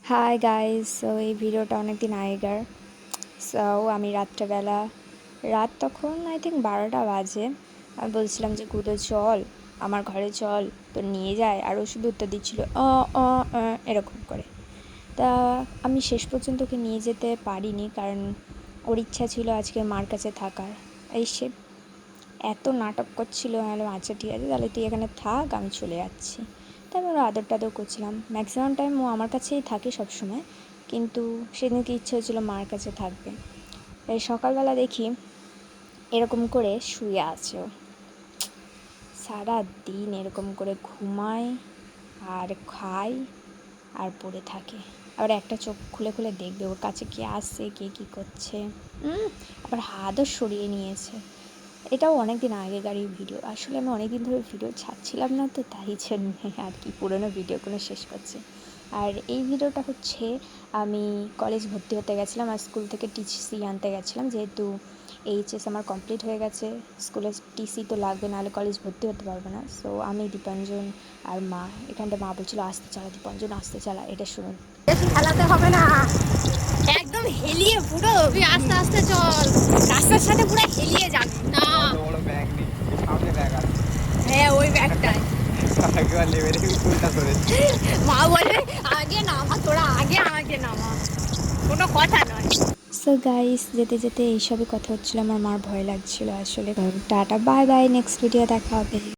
Hi guys, so এই ভিডিওটা অনেক দিন আগেকার। সো আমি রাত্রেবেলা, রাত তখন আই থিঙ্ক 12টা বাজে। আমি বলছিলাম যে গুদো চল আমার ঘরে চল, তো নিয়ে যায়। আর ও শুধু উত্তর দিচ্ছিল এরকম করে। তা আমি শেষ পর্যন্ত ওকে নিয়ে যেতে পারিনি, কারণ ওর ইচ্ছা ছিল আজকে মার কাছে থাকার। এই সে এত নাটক করছিল, আমি আচ্ছা ঠিক আছে তাহলে তুই এখানে থাক, আমি চলে যাচ্ছি। তাই আমি ওর আদর টাদর করছিলাম। ম্যাক্সিমাম টাইম ও আমার কাছেই থাকে সবসময়, কিন্তু সেদিনকে ইচ্ছে হচ্ছিলো মার কাছে থাকবে। এই সকালবেলা দেখি এরকম করে শুয়ে আছে ও, সারা দিন এরকম করে ঘুমায় আর খায় আর পড়ে থাকে। আবার একটা চোখ খুলে খুলে দেখবে ওর কাছে কে আসছে, কে কী করছে। আবার হাতও সরিয়ে নিয়েছে। এটাও অনেক দিন আগেকারই ভিডিও। আসলে আমি অনেক দিন ধরে ভিডিও ছাড়ছিলাম না, তো তাই জন্যে আর কি পুরোনো ভিডিওগুলো শেষ করছি। আর এই ভিডিওটা হচ্ছে আমি কলেজ ভর্তি হতে গেছিলাম আর স্কুল থেকে টিসি আনতে গেছিলাম, যেহেতু এইচএস আমার কমপ্লিট হয়ে গেছে। স্কুলের টিসি তো লাগবে, নাহলে কলেজ ভর্তি হতে পারবে না। সো আমি, দীপাঞ্জন আর মা, এখানটা মা বলছিল আসতে চালা দীপাঞ্জন, আসতে চালা। এটা শুনুন। বেশি খেলাতে হবে না, একদম হেলিয়ে পুরো তুই আস্তে আস্তে চল, রাস্তার সাথে পুরো হেলিয়ে যাবি না। বড় ব্যাগ নেই, সামনে ব্যাগ আছে। হ্যাঁ ওই ব্যাগটাই একবার লেভেলে উল্টা ধরেছে। মা বলবে আগে নামা, তোরা আগে আমাকে নামা, কোনো কথা নয়। সো গাইস, যেতে যেতে এইসবই কথা হচ্ছিলো। আমার মার ভয় লাগছিল আসলে। Tata, bye bye, next video দেখা হবে।